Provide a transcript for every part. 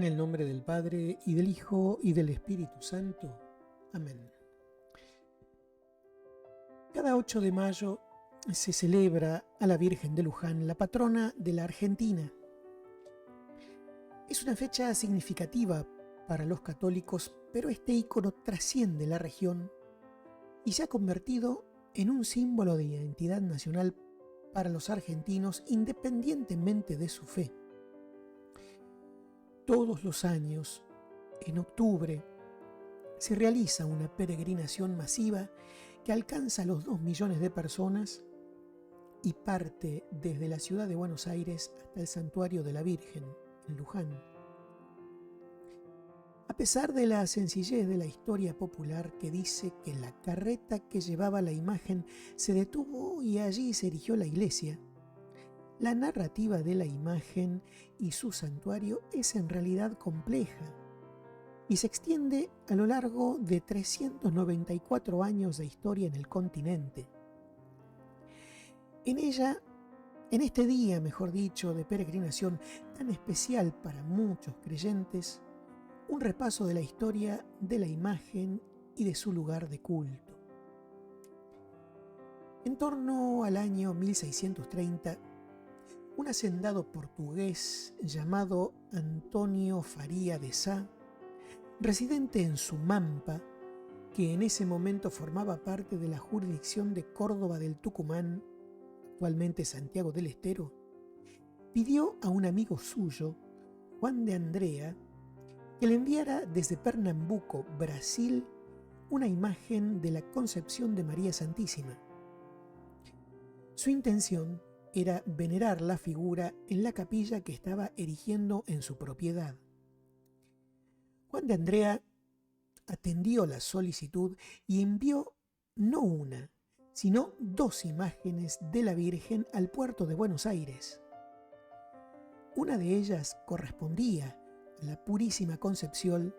el nombre del Padre, y del Hijo, y del Espíritu Santo. Amén. Cada 8 de mayo se celebra a la Virgen de Luján, la patrona de la Argentina. Es una fecha significativa para los católicos, pero este ícono trasciende la región y se ha convertido en un símbolo de identidad nacional para los argentinos independientemente de su fe. Todos los años, en octubre, se realiza una peregrinación masiva que alcanza los 2 millones de personas y parte desde la ciudad de Buenos Aires hasta el Santuario de la Virgen, en Luján. A pesar de la sencillez de la historia popular que dice que la carreta que llevaba la imagen se detuvo y allí se erigió la iglesia, la narrativa de la imagen y su santuario es en realidad compleja y se extiende a lo largo de 394 años de historia en el continente. En este día, mejor dicho, de peregrinación tan especial para muchos creyentes, un repaso de la historia de la imagen y de su lugar de culto. En torno al año 1630, un hacendado portugués llamado Antonio Faria de Sá, residente en Sumampa, que en ese momento formaba parte de la jurisdicción de Córdoba del Tucumán, actualmente Santiago del Estero, pidió a un amigo suyo, Juan de Andrea, que le enviara desde Pernambuco, Brasil, una imagen de la Concepción de María Santísima. Su intención era venerar la figura en la capilla que estaba erigiendo en su propiedad. Juan de Andrea atendió la solicitud y envió no una, sino 2 imágenes de la Virgen al puerto de Buenos Aires. Una de ellas correspondía a la Purísima Concepción,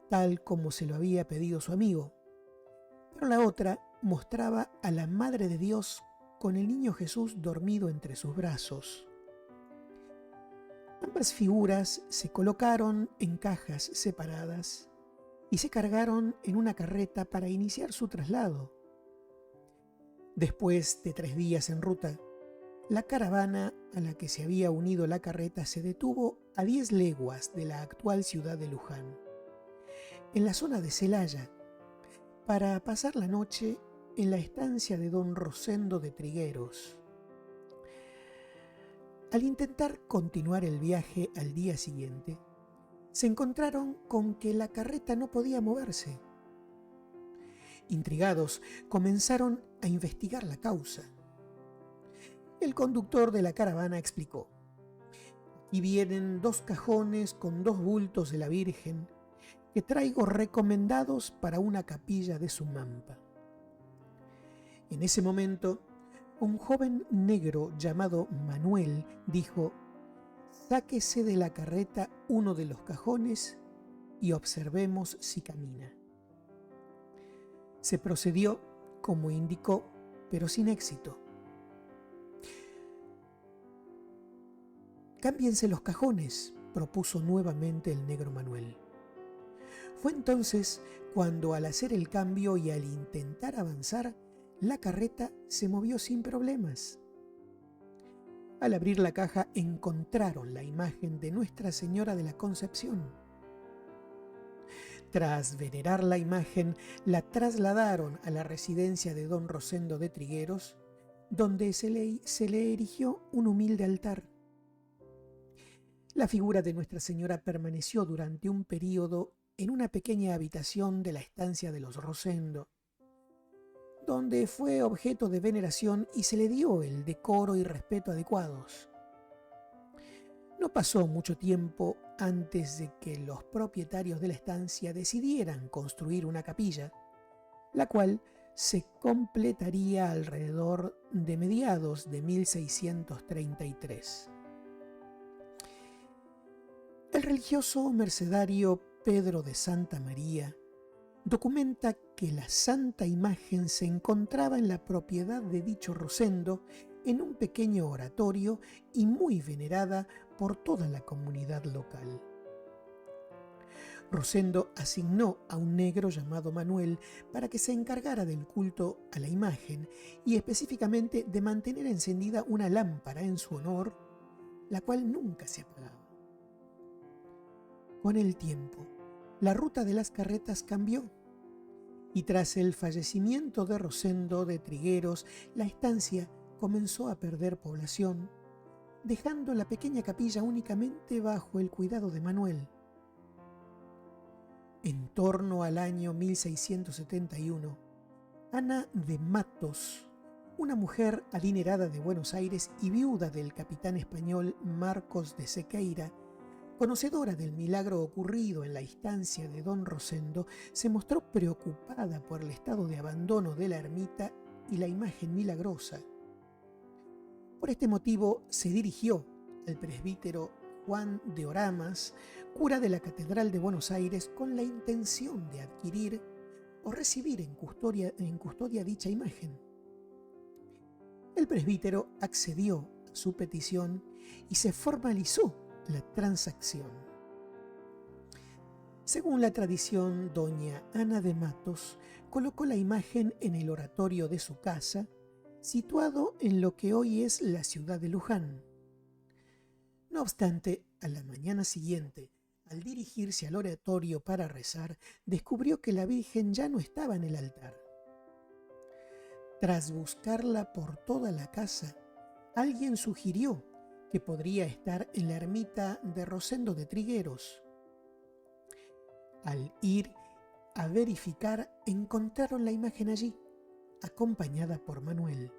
tal como se lo había pedido su amigo, pero la otra mostraba a la Madre de Dios con el niño Jesús dormido entre sus brazos. Ambas figuras se colocaron en cajas separadas y se cargaron en una carreta para iniciar su traslado. Después de 3 días en ruta, la caravana a la que se había unido la carreta se detuvo a 10 leguas de la actual ciudad de Luján, en la zona de Celaya, para pasar la noche en la estancia de don Rosendo de Trigueros. Al intentar continuar el viaje al día siguiente, se encontraron con que la carreta no podía moverse. Intrigados, comenzaron a investigar la causa. El conductor de la caravana explicó: "Aquí vienen 2 cajones con 2 bultos de la Virgen que traigo recomendados para una capilla de Sumampa". En ese momento, un joven negro llamado Manuel dijo: "Sáquese de la carreta uno de los cajones y observemos si camina". Se procedió como indicó, pero sin éxito. "Cámbiense los cajones", propuso nuevamente el negro Manuel. Fue entonces cuando, al hacer el cambio y al intentar avanzar, la carreta se movió sin problemas. Al abrir la caja encontraron la imagen de Nuestra Señora de la Concepción. Tras venerar la imagen, la trasladaron a la residencia de don Rosendo de Trigueros, donde se le erigió un humilde altar. La figura de Nuestra Señora permaneció durante un período en una pequeña habitación de la estancia de los Rosendo, donde fue objeto de veneración y se le dio el decoro y respeto adecuados. No pasó mucho tiempo antes de que los propietarios de la estancia decidieran construir una capilla, la cual se completaría alrededor de mediados de 1633. El religioso mercedario Pedro de Santa María documenta que la santa imagen se encontraba en la propiedad de dicho Rosendo en un pequeño oratorio y muy venerada por toda la comunidad local. Rosendo asignó a un negro llamado Manuel para que se encargara del culto a la imagen y específicamente de mantener encendida una lámpara en su honor, la cual nunca se apagaba. Con el tiempo, la ruta de las carretas cambió y tras el fallecimiento de Rosendo de Trigueros, la estancia comenzó a perder población, dejando la pequeña capilla únicamente bajo el cuidado de Manuel. En torno al año 1671, Ana de Matos, una mujer adinerada de Buenos Aires y viuda del capitán español Marcos de Sequeira, conocedora del milagro ocurrido en la estancia de don Rosendo, se mostró preocupada por el estado de abandono de la ermita y la imagen milagrosa. Por este motivo se dirigió al presbítero Juan de Oramas, cura de la Catedral de Buenos Aires, con la intención de adquirir o recibir en custodia dicha imagen. El presbítero accedió a su petición y se formalizó la transacción. Según la tradición, doña Ana de Matos colocó la imagen en el oratorio de su casa, situado en lo que hoy es la ciudad de Luján. No obstante, a la mañana siguiente, al dirigirse al oratorio para rezar, descubrió que la Virgen ya no estaba en el altar. Tras buscarla por toda la casa, alguien sugirió que podría estar en la ermita de Rosendo de Trigueros. Al ir a verificar, encontraron la imagen allí, acompañada por Manuel.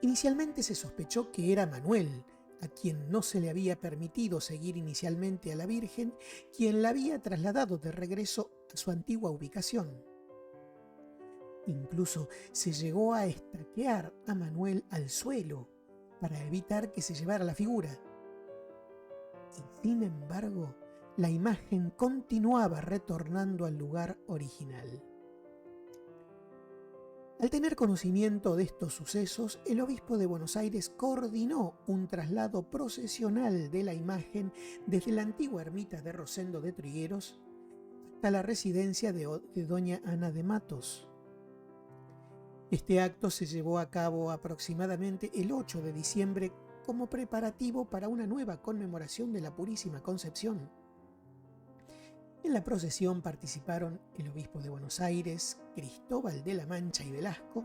Inicialmente se sospechó que era Manuel, a quien no se le había permitido seguir inicialmente a la Virgen, quien la había trasladado de regreso a su antigua ubicación. Incluso se llegó a estaquear a Manuel al suelo para evitar que se llevara la figura. Y sin embargo, la imagen continuaba retornando al lugar original. Al tener conocimiento de estos sucesos, el obispo de Buenos Aires coordinó un traslado procesional de la imagen desde la antigua ermita de Rosendo de Trigueros hasta la residencia de doña Ana de Matos. Este acto se llevó a cabo aproximadamente el 8 de diciembre como preparativo para una nueva conmemoración de la Purísima Concepción. En la procesión participaron el obispo de Buenos Aires, Cristóbal de la Mancha y Velasco,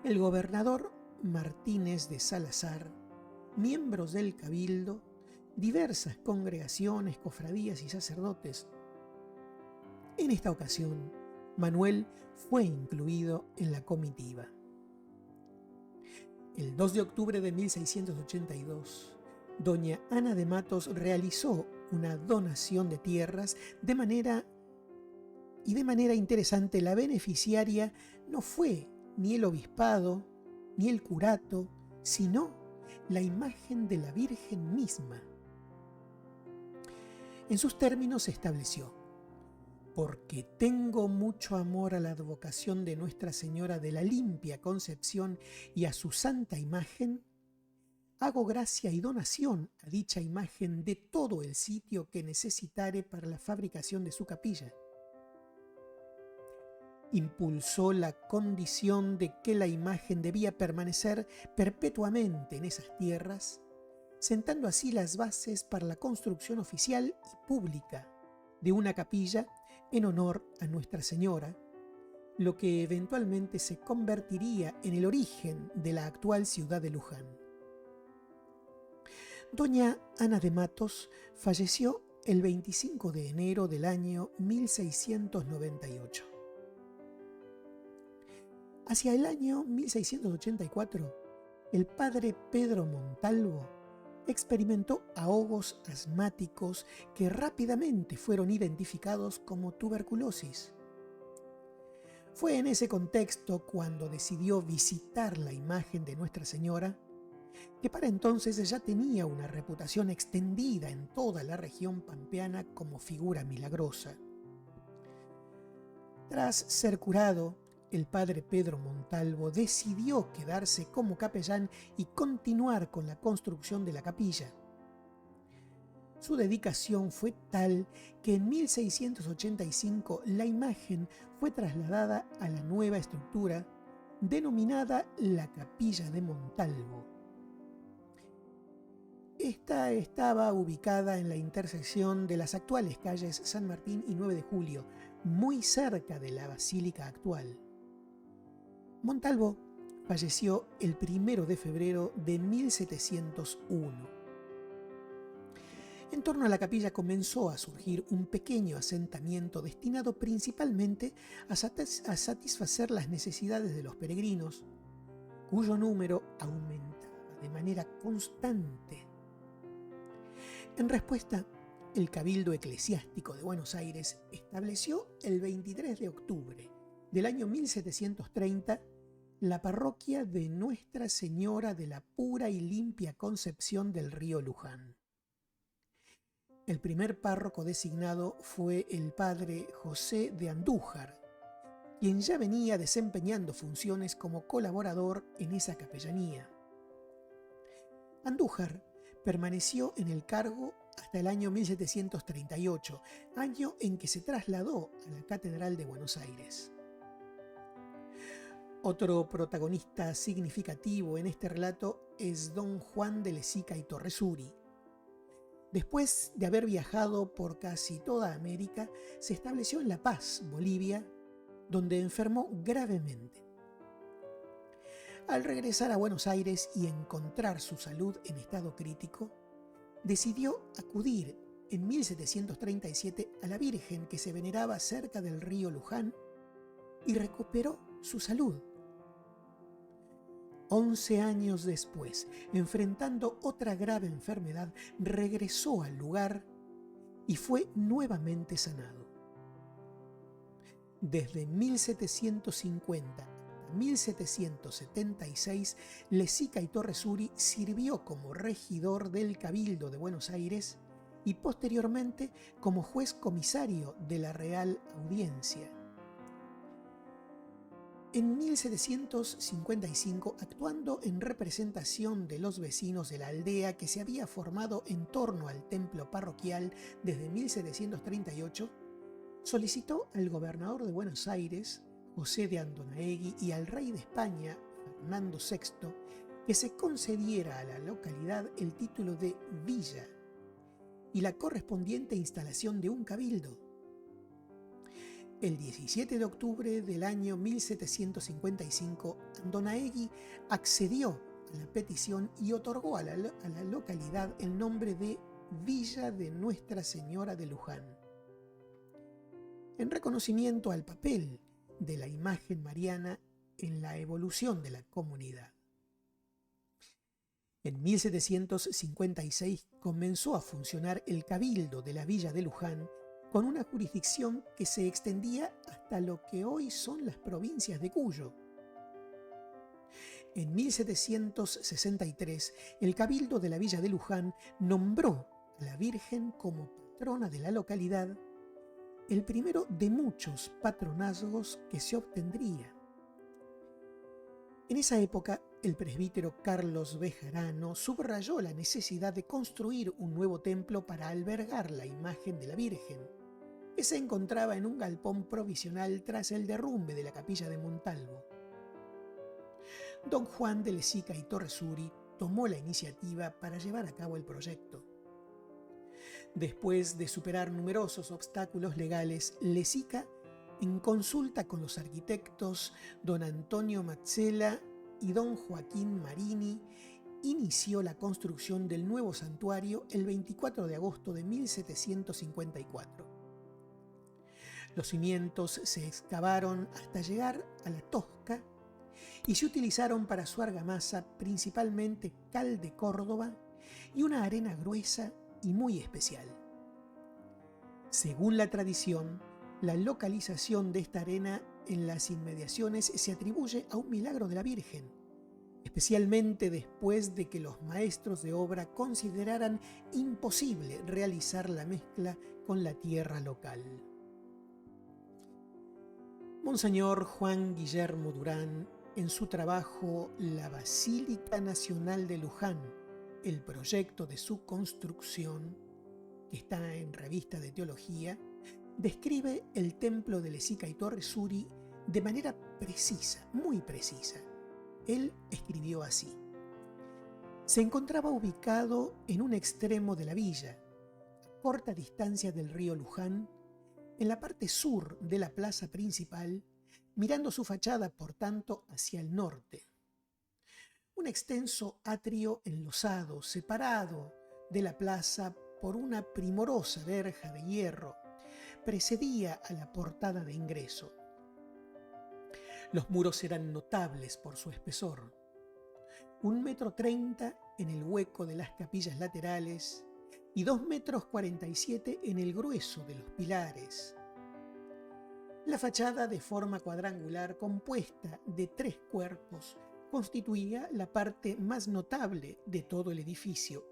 el gobernador Martínez de Salazar, miembros del cabildo, diversas congregaciones, cofradías y sacerdotes. En esta ocasión, Manuel fue incluido en la comitiva. El 2 de octubre de 1682, doña Ana de Matos realizó una donación de tierras de manera interesante. La beneficiaria no fue ni el obispado ni el curato, sino la imagen de la Virgen misma. En sus términos se estableció: porque tengo mucho amor a la advocación de Nuestra Señora de la Limpia Concepción y a su santa imagen, hago gracia y donación a dicha imagen de todo el sitio que necesitare para la fabricación de su capilla. Impulsó la condición de que la imagen debía permanecer perpetuamente en esas tierras, sentando así las bases para la construcción oficial y pública de una capilla en honor a Nuestra Señora, lo que eventualmente se convertiría en el origen de la actual ciudad de Luján. Doña Ana de Matos falleció el 25 de enero del año 1698. Hacia el año 1684, el padre Pedro Montalvo experimentó ahogos asmáticos que rápidamente fueron identificados como tuberculosis. Fue en ese contexto cuando decidió visitar la imagen de Nuestra Señora, que para entonces ya tenía una reputación extendida en toda la región pampeana como figura milagrosa. Tras ser curado, el padre Pedro Montalvo decidió quedarse como capellán y continuar con la construcción de la capilla. Su dedicación fue tal que en 1685 la imagen fue trasladada a la nueva estructura denominada la Capilla de Montalvo. Esta estaba ubicada en la intersección de las actuales calles San Martín y 9 de Julio, muy cerca de la basílica actual. Montalvo falleció el 1 de febrero de 1701. En torno a la capilla comenzó a surgir un pequeño asentamiento destinado principalmente a satisfacer las necesidades de los peregrinos, cuyo número aumentaba de manera constante. En respuesta, el Cabildo Eclesiástico de Buenos Aires estableció el 23 de octubre del año 1730 la parroquia de Nuestra Señora de la Pura y Limpia Concepción del Río Luján. El primer párroco designado fue el padre José de Andújar, quien ya venía desempeñando funciones como colaborador en esa capellanía. Andújar permaneció en el cargo hasta el año 1738, año en que se trasladó a la Catedral de Buenos Aires. Otro protagonista significativo en este relato es don Juan de Lezica y Torresuri. Después de haber viajado por casi toda América, se estableció en La Paz, Bolivia, donde enfermó gravemente. Al regresar a Buenos Aires y encontrar su salud en estado crítico, decidió acudir en 1737 a la Virgen que se veneraba cerca del río Luján y recuperó su salud. 11 años después, enfrentando otra grave enfermedad, regresó al lugar y fue nuevamente sanado. Desde 1750 a 1776, Lezica y Torresuri sirvió como regidor del Cabildo de Buenos Aires y posteriormente como juez comisario de la Real Audiencia. En 1755, actuando en representación de los vecinos de la aldea que se había formado en torno al templo parroquial desde 1738, solicitó al gobernador de Buenos Aires, José de Andonaegui, y al rey de España, Fernando VI, que se concediera a la localidad el título de villa y la correspondiente instalación de un cabildo. El 17 de octubre del año 1755, Andonaegui accedió a la petición y otorgó a la localidad el nombre de Villa de Nuestra Señora de Luján, en reconocimiento al papel de la imagen mariana en la evolución de la comunidad. En 1756 comenzó a funcionar el Cabildo de la Villa de Luján, con una jurisdicción que se extendía hasta lo que hoy son las provincias de Cuyo. En 1763, el Cabildo de la Villa de Luján nombró a la Virgen como patrona de la localidad, el primero de muchos patronazgos que se obtendría. En esa época, el presbítero Carlos Bejarano subrayó la necesidad de construir un nuevo templo para albergar la imagen de la Virgen, que se encontraba en un galpón provisional tras el derrumbe de la capilla de Montalvo. Don Juan de Lezica y Torresuri tomó la iniciativa para llevar a cabo el proyecto. Después de superar numerosos obstáculos legales, Lezica, en consulta con los arquitectos don Antonio Mazzella y don Joaquín Marini, inició la construcción del nuevo santuario el 24 de agosto de 1754. Los cimientos se excavaron hasta llegar a la Tosca y se utilizaron para su argamasa principalmente cal de Córdoba y una arena gruesa y muy especial. Según la tradición, la localización de esta arena en las inmediaciones se atribuye a un milagro de la Virgen, especialmente después de que los maestros de obra consideraran imposible realizar la mezcla con la tierra local. Monseñor Juan Guillermo Durán, en su trabajo La Basílica Nacional de Luján, el proyecto de su construcción, que está en Revista de Teología, describe el templo de Lezica y Torre Suri de manera precisa, muy precisa. Él escribió así: se encontraba ubicado en un extremo de la villa, a corta distancia del río Luján, en la parte sur de la plaza principal, mirando su fachada, por tanto, hacia el norte. Un extenso atrio enlosado, separado de la plaza por una primorosa verja de hierro, precedía a la portada de ingreso. Los muros eran notables por su espesor. 1,30 m en el hueco de las capillas laterales y 2,47 m en el grueso de los pilares. La fachada, de forma cuadrangular compuesta de 3 cuerpos, constituía la parte más notable de todo el edificio.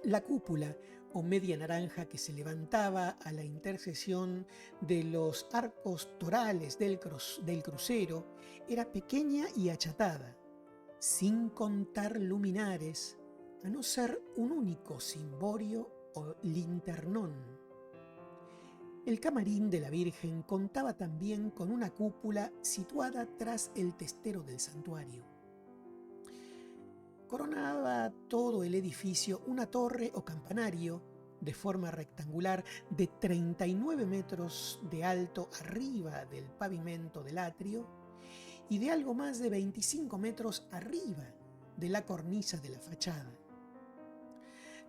La cúpula, o media naranja que se levantaba a la intersección de los arcos torales del crucero, era pequeña y achatada, sin contar luminares, a no ser un único cimborio o linternón. El camarín de la Virgen contaba también con una cúpula situada tras el testero del santuario. Coronaba todo el edificio una torre o campanario de forma rectangular de 39 metros de alto arriba del pavimento del atrio y de algo más de 25 metros arriba de la cornisa de la fachada.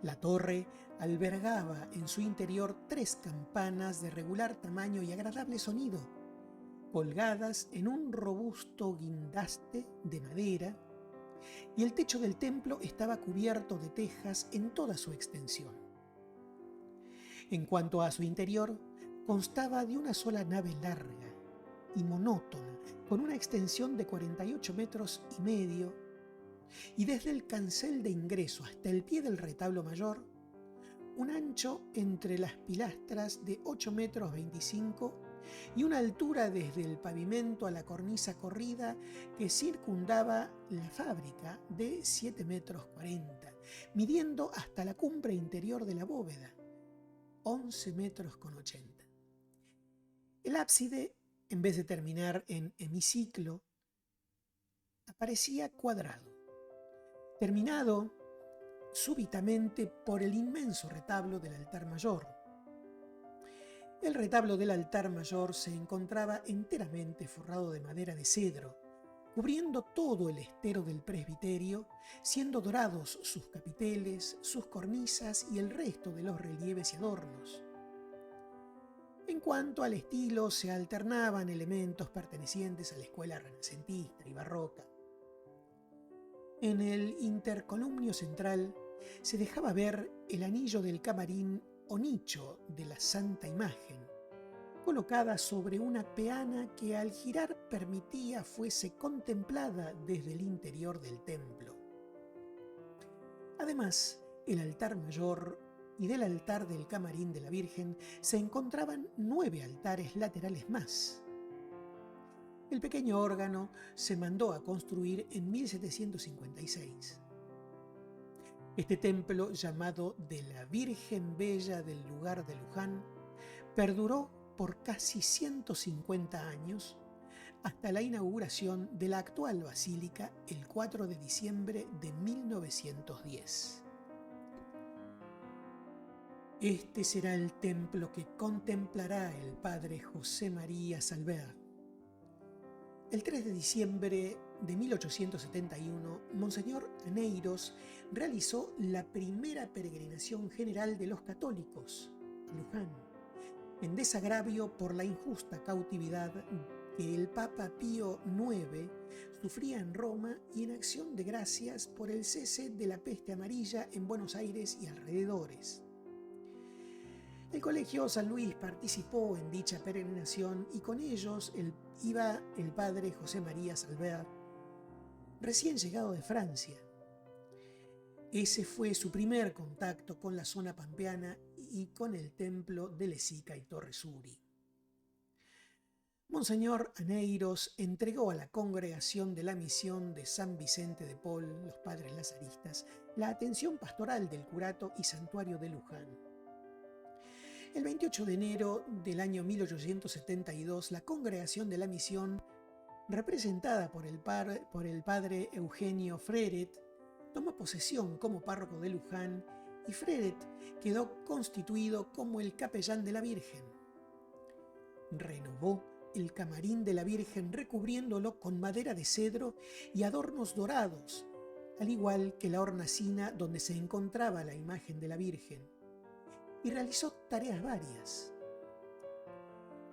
La torre albergaba en su interior 3 campanas de regular tamaño y agradable sonido, colgadas en un robusto guindaste de madera, y el techo del templo estaba cubierto de tejas en toda su extensión. En cuanto a su interior, constaba de una sola nave larga y monótona, con una extensión de 48,5 metros, y desde el cancel de ingreso hasta el pie del retablo mayor, un ancho entre las pilastras de 8,25 metros y una altura desde el pavimento a la cornisa corrida que circundaba la fábrica de 7,40 metros, midiendo hasta la cumbre interior de la bóveda, 11,80 metros. El ábside, en vez de terminar en hemiciclo, aparecía cuadrado, terminado súbitamente por el inmenso retablo del altar mayor. El retablo del altar mayor se encontraba enteramente forrado de madera de cedro, cubriendo todo el estero del presbiterio, siendo dorados sus capiteles, sus cornisas y el resto de los relieves y adornos. En cuanto al estilo, se alternaban elementos pertenecientes a la escuela renacentista y barroca. En el intercolumnio central se dejaba ver el anillo del camarín o nicho de la Santa Imagen, colocada sobre una peana que al girar permitía fuese contemplada desde el interior del templo. Además, el altar mayor y del altar del camarín de la Virgen se encontraban 9 altares laterales más. El pequeño órgano se mandó a construir en 1756. Este templo, llamado de la Virgen Bella del lugar de Luján, perduró por casi 150 años hasta la inauguración de la actual basílica el 4 de diciembre de 1910. Este será el templo que contemplará el padre José María Salvert. El 3 de diciembre de 1871, Monseñor Aneiros realizó la primera peregrinación general de los católicos a Luján, en desagravio por la injusta cautividad que el Papa Pío IX sufría en Roma y en acción de gracias por el cese de la peste amarilla en Buenos Aires y alrededores. El Colegio San Luis participó en dicha peregrinación y con ellos iba el padre José María Salvert, recién llegado de Francia. Ese fue su primer contacto con la zona pampeana y con el templo de Lezica y Torre Suri. Monseñor Aneiros entregó a la congregación de la misión de San Vicente de Paul, los padres lazaristas, la atención pastoral del curato y santuario de Luján. El 28 de enero del año 1872, la congregación de la misión, representada por el padre Eugenio Freret, tomó posesión como párroco de Luján y Freret quedó constituido como el capellán de la Virgen. Renovó el camarín de la Virgen recubriéndolo con madera de cedro y adornos dorados, al igual que la hornacina donde se encontraba la imagen de la Virgen, y realizó tareas varias.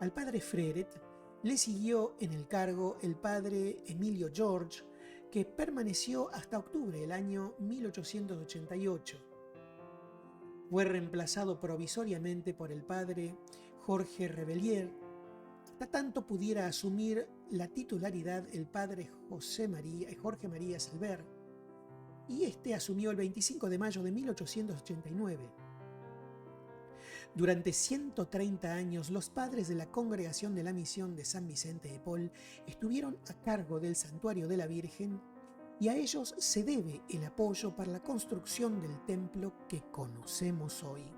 Al padre Freret le siguió en el cargo el padre Emilio George, que permaneció hasta octubre del año 1888. Fue reemplazado provisoriamente por el padre Jorge Rebellier, hasta tanto pudiera asumir la titularidad el padre Jorge María Salver, y este asumió el 25 de mayo de 1889. Durante 130 años, los padres de la Congregación de la Misión de San Vicente de Paul estuvieron a cargo del Santuario de la Virgen, y a ellos se debe el apoyo para la construcción del templo que conocemos hoy.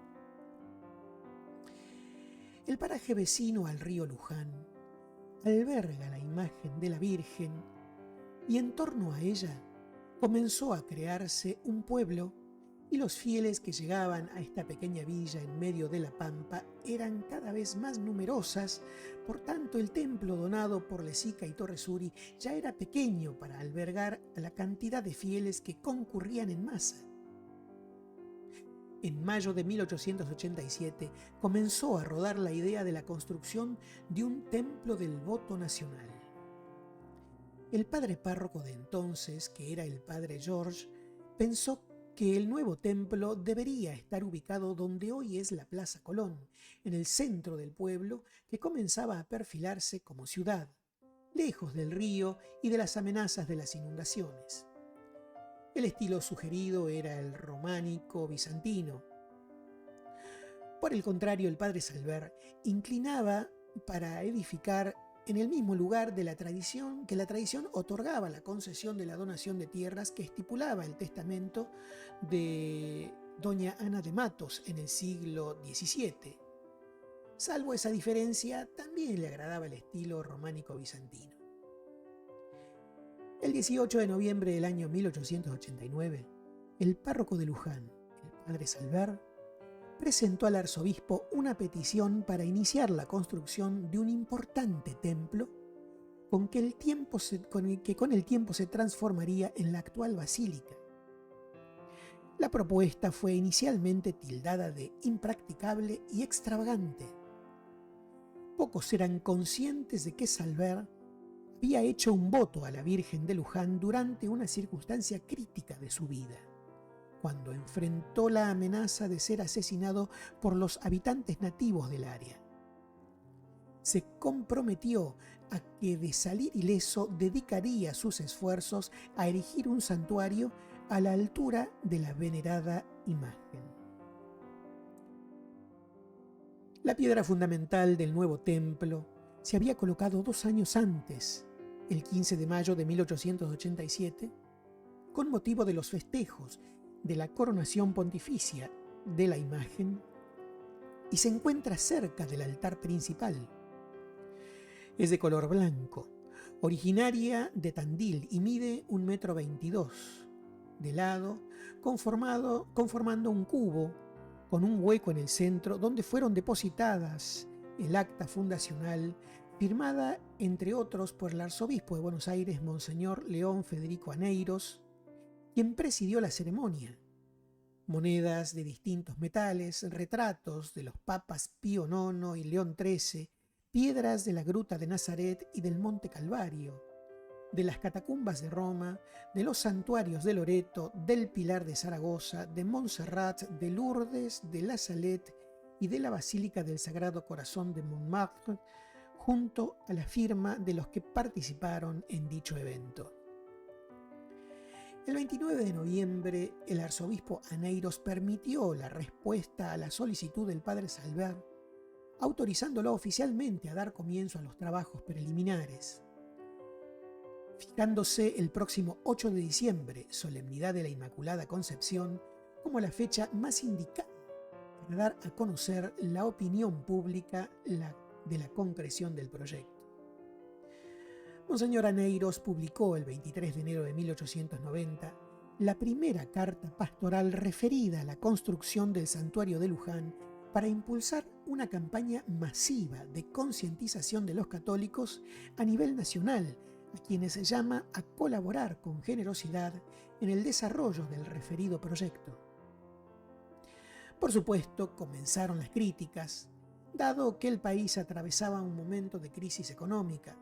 El paraje vecino al río Luján alberga la imagen de la Virgen y en torno a ella comenzó a crearse un pueblo, y los fieles que llegaban a esta pequeña villa en medio de la pampa eran cada vez más numerosas. Por tanto, el templo donado por Lezica y Torresuri ya era pequeño para albergar a la cantidad de fieles que concurrían en masa. En mayo de 1887 comenzó a rodar la idea de la construcción de un templo del voto nacional. El padre párroco de entonces, que era el padre George, pensó que el nuevo templo debería estar ubicado donde hoy es la Plaza Colón, en el centro del pueblo que comenzaba a perfilarse como ciudad, lejos del río y de las amenazas de las inundaciones. El estilo sugerido era el románico bizantino. Por el contrario, el padre Salver inclinaba para edificar en el mismo lugar de la tradición que la tradición otorgaba la concesión de la donación de tierras que estipulaba el testamento de doña Ana de Matos en el siglo XVII. Salvo esa diferencia, también le agradaba el estilo románico bizantino. El 18 de noviembre del año 1889, el párroco de Luján, el padre Salver, presentó al arzobispo una petición para iniciar la construcción de un importante templo que con el tiempo se transformaría en la actual basílica. La propuesta fue inicialmente tildada de impracticable y extravagante. Pocos eran conscientes de que Salver había hecho un voto a la Virgen de Luján durante una circunstancia crítica de su vida, cuando enfrentó la amenaza de ser asesinado por los habitantes nativos del área. Se comprometió a que, de salir ileso, dedicaría sus esfuerzos a erigir un santuario a la altura de la venerada imagen. La piedra fundamental del nuevo templo se había colocado 2 años antes, el 15 de mayo de 1887, con motivo de los festejos de la coronación pontificia de la imagen, y se encuentra cerca del altar principal. Es de color blanco, originaria de Tandil y mide 1,22 m de lado, conformando un cubo con un hueco en el centro donde fueron depositadas el acta fundacional firmada, entre otros, por el arzobispo de Buenos Aires, Monseñor León Federico Aneiros, quien presidió la ceremonia. Monedas de distintos metales, retratos de los papas Pío IX y León XIII, piedras de la Gruta de Nazaret y del Monte Calvario, de las catacumbas de Roma, de los santuarios de Loreto, del Pilar de Zaragoza, de Montserrat, de Lourdes, de La Salette y de la Basílica del Sagrado Corazón de Montmartre, junto a la firma de los que participaron en dicho evento. El 29 de noviembre, el arzobispo Aneiros permitió la respuesta a la solicitud del padre Salver, autorizándolo oficialmente a dar comienzo a los trabajos preliminares. Fijándose el próximo 8 de diciembre, solemnidad de la Inmaculada Concepción, como la fecha más indicada para dar a conocer la opinión pública de la concreción del proyecto. Monseñor Aneiros publicó el 23 de enero de 1890 la primera carta pastoral referida a la construcción del santuario de Luján para impulsar una campaña masiva de concientización de los católicos a nivel nacional, a quienes se llama a colaborar con generosidad en el desarrollo del referido proyecto. Por supuesto, comenzaron las críticas, dado que el país atravesaba un momento de crisis económica.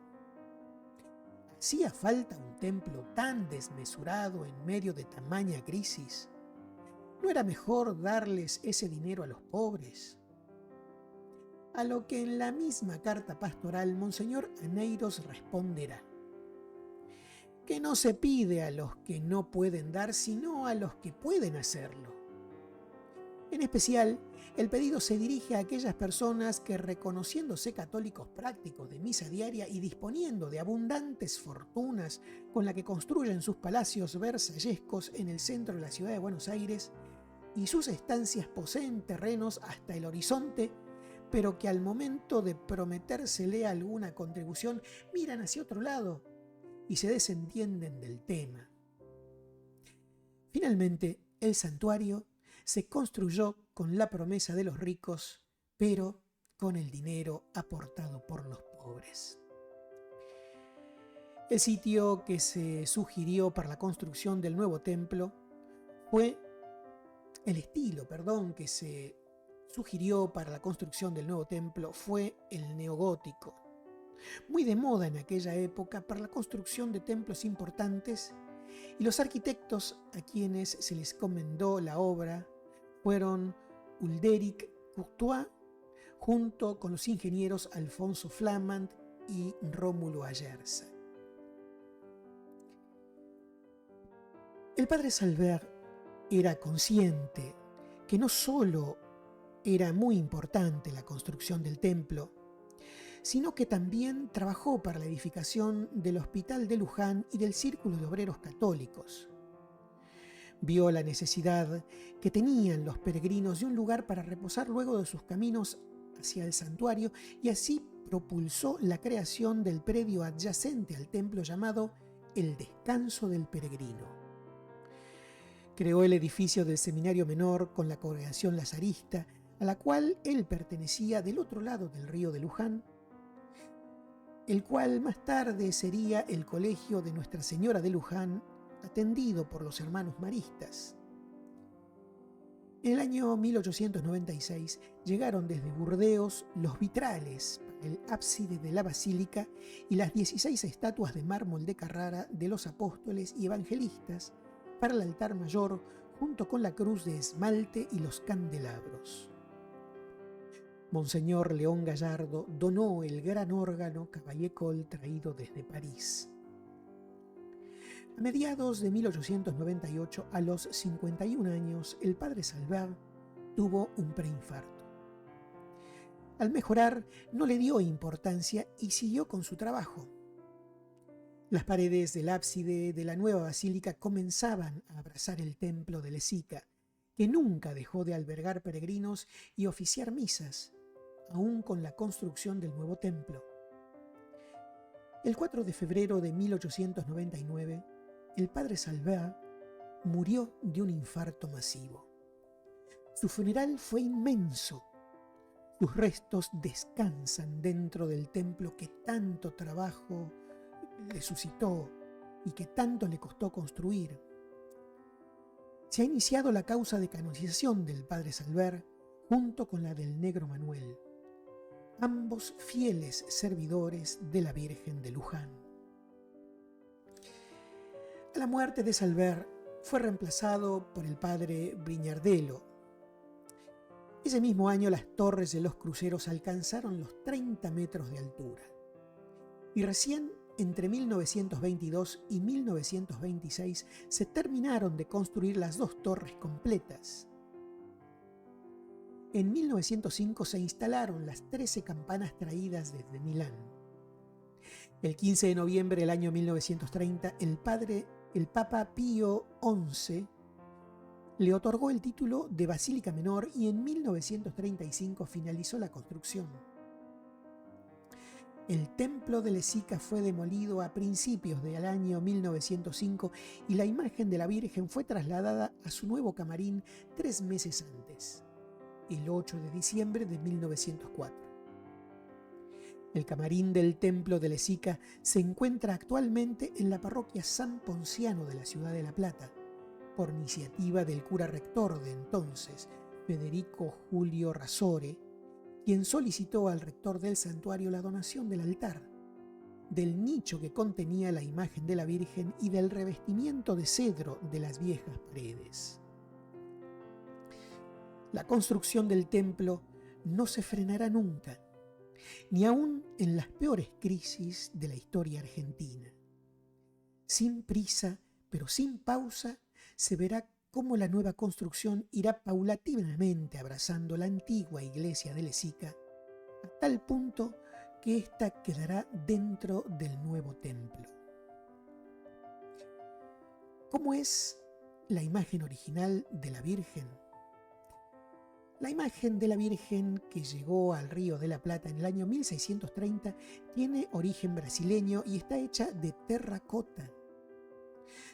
¿Hacía falta un templo tan desmesurado en medio de tamaña crisis? ¿No era mejor darles ese dinero a los pobres? A lo que en la misma carta pastoral Monseñor Aneiros responderá: que no se pide a los que no pueden dar, sino a los que pueden hacerlo. En especial, el pedido se dirige a aquellas personas que, reconociéndose católicos prácticos de misa diaria y disponiendo de abundantes fortunas con la que construyen sus palacios versallescos en el centro de la ciudad de Buenos Aires y sus estancias poseen terrenos hasta el horizonte, pero que al momento de prometérsele alguna contribución miran hacia otro lado y se desentienden del tema. Finalmente, el santuario se construyó con la promesa de los ricos, pero con el dinero aportado por los pobres. El sitio que se sugirió para la construcción del nuevo templo fue el estilo, que se sugirió para la construcción del nuevo templo fue el neogótico, muy de moda en aquella época para la construcción de templos importantes, y los arquitectos a quienes se les encomendó la obra fueron Ulderic Courtois, junto con los ingenieros Alfonso Flamand y Rómulo Ayerza. El padre Salvert era consciente que no solo era muy importante la construcción del templo, sino que también trabajó para la edificación del Hospital de Luján y del Círculo de Obreros Católicos. Vio la necesidad que tenían los peregrinos de un lugar para reposar luego de sus caminos hacia el santuario y así propulsó la creación del predio adyacente al templo llamado El Descanso del Peregrino. Creó el edificio del Seminario Menor con la congregación lazarista, a la cual él pertenecía del otro lado del río de Luján, el cual más tarde sería el colegio de Nuestra Señora de Luján, atendido por los hermanos maristas. En el año 1896 llegaron desde Burdeos los vitrales para el ábside de la basílica y las 16 estatuas de mármol de Carrara de los apóstoles y evangelistas para el altar mayor, junto con la cruz de esmalte y los candelabros. Monseñor León Gallardo donó el gran órgano Cavaillé-Coll traído desde París. A mediados de 1898, a los 51 años, el padre Salvert tuvo un preinfarto. Al mejorar, no le dio importancia y siguió con su trabajo. Las paredes del ábside de la nueva basílica comenzaban a abrazar el templo de Lezica, que nunca dejó de albergar peregrinos y oficiar misas, aún con la construcción del nuevo templo. El 4 de febrero de 1899, el padre Salvert murió de un infarto masivo. Su funeral fue inmenso. Sus restos descansan dentro del templo que tanto trabajo le suscitó y que tanto le costó construir. Se ha iniciado la causa de canonización del padre Salvert junto con la del negro Manuel, ambos fieles servidores de la Virgen de Luján. A la muerte de Salvert fue reemplazado por el padre Brignardello. Ese mismo año las torres de los cruceros alcanzaron los 30 metros de altura. Y recién entre 1922 y 1926 se terminaron de construir las 2 torres completas. En 1905 se instalaron las 13 campanas traídas desde Milán. El 15 de noviembre del año 1930, el Papa Pío XI le otorgó el título de Basílica Menor y en 1935 finalizó la construcción. El templo de Lesica fue demolido a principios del año 1905 y la imagen de la Virgen fue trasladada a su nuevo camarín 3 meses antes, el 8 de diciembre de 1904. El camarín del templo de Lesica se encuentra actualmente en la parroquia San Ponciano de la ciudad de La Plata, por iniciativa del cura rector de entonces, Federico Julio Rasore, quien solicitó al rector del santuario la donación del altar, del nicho que contenía la imagen de la Virgen y del revestimiento de cedro de las viejas paredes. La construcción del templo no se frenará nunca, ni aún en las peores crisis de la historia argentina. Sin prisa, pero sin pausa, se verá cómo la nueva construcción irá paulatinamente abrazando la antigua iglesia de Lesica, a tal punto que ésta quedará dentro del nuevo templo. ¿Cómo es la imagen original de la Virgen? La imagen de la Virgen que llegó al Río de la Plata en el año 1630 tiene origen brasileño y está hecha de terracota.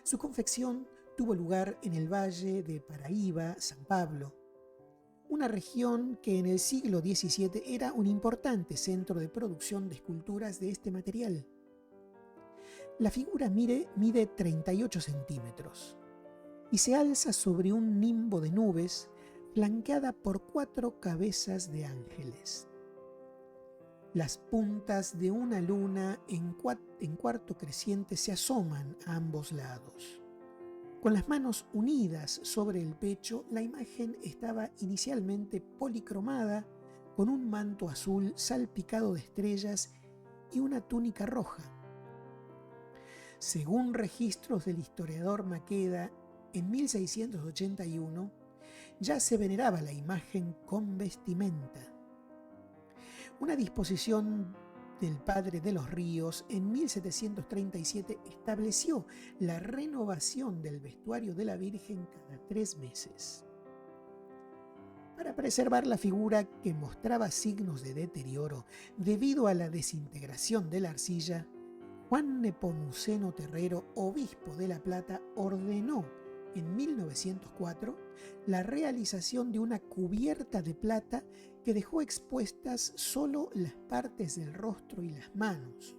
Su confección tuvo lugar en el valle de Paraíba, San Pablo, una región que en el siglo XVII era un importante centro de producción de esculturas de este material. La figura mide 38 centímetros y se alza sobre un nimbo de nubes flanqueada por 4 cabezas de ángeles. Las puntas de una luna en cuarto creciente se asoman a ambos lados. Con las manos unidas sobre el pecho, la imagen estaba inicialmente policromada, con un manto azul salpicado de estrellas y una túnica roja. Según registros del historiador Maqueda, en 1681 ya se veneraba la imagen con vestimenta. Una disposición del Padre de los Ríos en 1737 estableció la renovación del vestuario de la Virgen cada 3 meses. Para preservar la figura que mostraba signos de deterioro debido a la desintegración de la arcilla, Juan Nepomuceno Terrero, obispo de La Plata, ordenó en 1904 la realización de una cubierta de plata que dejó expuestas solo las partes del rostro y las manos.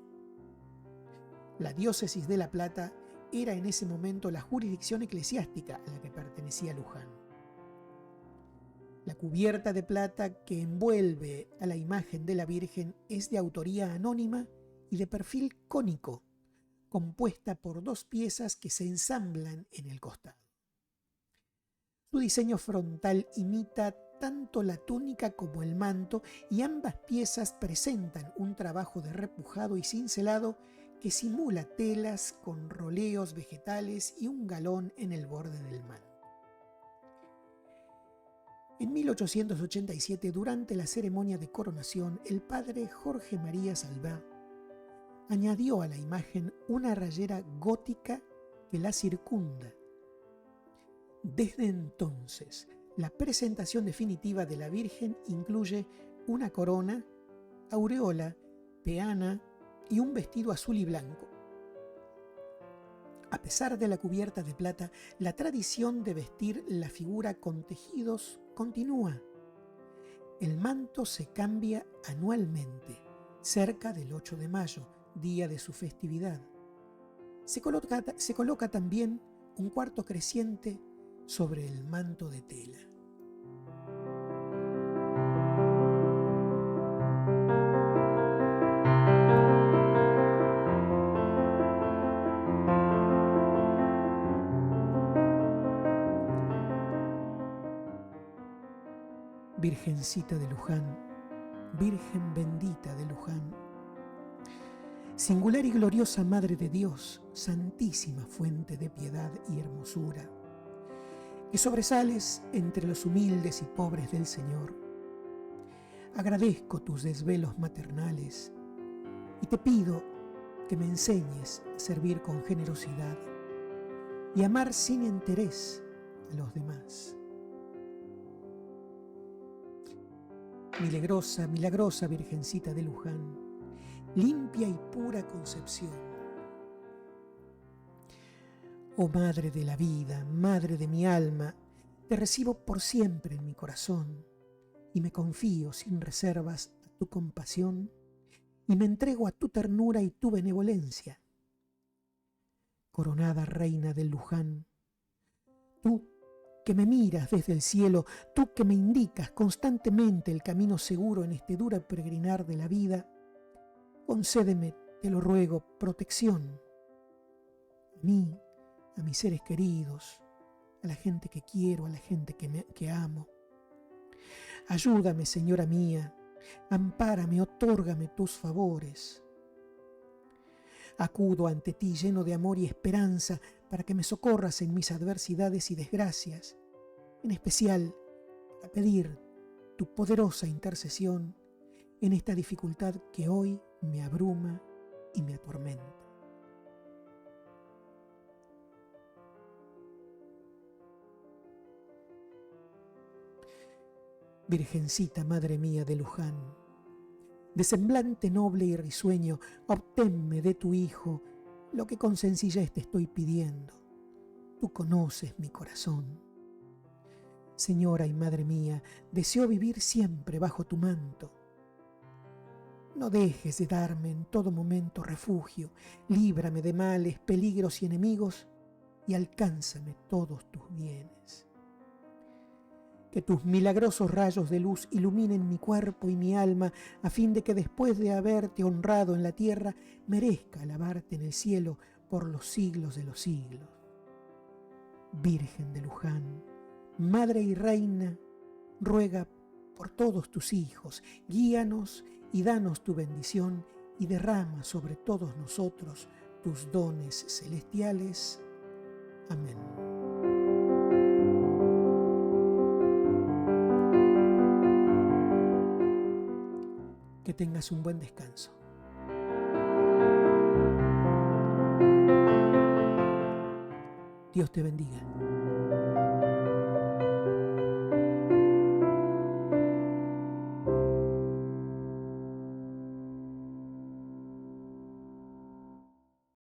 La diócesis de La Plata era en ese momento la jurisdicción eclesiástica a la que pertenecía Luján. La cubierta de plata que envuelve a la imagen de la Virgen es de autoría anónima y de perfil cónico, compuesta por 2 piezas que se ensamblan en el costado. Su diseño frontal imita tanto la túnica como el manto y ambas piezas presentan un trabajo de repujado y cincelado que simula telas con roleos vegetales y un galón en el borde del manto. En 1887, durante la ceremonia de coronación, el padre Jorge María Salvat añadió a la imagen una rayera gótica que la circunda. Desde entonces, la presentación definitiva de la Virgen incluye una corona, aureola, peana y un vestido azul y blanco. A pesar de la cubierta de plata, la tradición de vestir la figura con tejidos continúa. El manto se cambia anualmente, cerca del 8 de mayo, día de su festividad. Se coloca también un cuarto creciente sobre el manto de tela. Virgencita de Luján, Virgen bendita de Luján, singular y gloriosa Madre de Dios, santísima fuente de piedad y hermosura, que sobresales entre los humildes y pobres del Señor, agradezco tus desvelos maternales y te pido que me enseñes a servir con generosidad y amar sin interés a los demás. Milagrosa, milagrosa Virgencita de Luján, limpia y pura concepción. Oh Madre de la vida, Madre de mi alma, te recibo por siempre en mi corazón y me confío sin reservas a tu compasión y me entrego a tu ternura y tu benevolencia. Coronada Reina del Luján, tú que me miras desde el cielo, tú que me indicas constantemente el camino seguro en este duro peregrinar de la vida, concédeme, te lo ruego, protección a mí, a mis seres queridos, a la gente que quiero, a la gente que amo. Ayúdame, Señora mía, ampárame, otórgame tus favores. Acudo ante ti lleno de amor y esperanza para que me socorras en mis adversidades y desgracias, en especial para pedir tu poderosa intercesión en esta dificultad que hoy me abruma y me atormenta. Virgencita, Madre mía de Luján, de semblante noble y risueño, obténme de tu Hijo lo que con sencillez te estoy pidiendo. Tú conoces mi corazón. Señora y Madre mía, deseo vivir siempre bajo tu manto. No dejes de darme en todo momento refugio, líbrame de males, peligros y enemigos, y alcánzame todos tus bienes. Que tus milagrosos rayos de luz iluminen mi cuerpo y mi alma, a fin de que después de haberte honrado en la tierra, merezca alabarte en el cielo por los siglos de los siglos. Virgen de Luján, Madre y Reina, ruega por todos tus hijos, guíanos y danos tu bendición y derrama sobre todos nosotros tus dones celestiales. Amén. Que tengas un buen descanso. Dios te bendiga.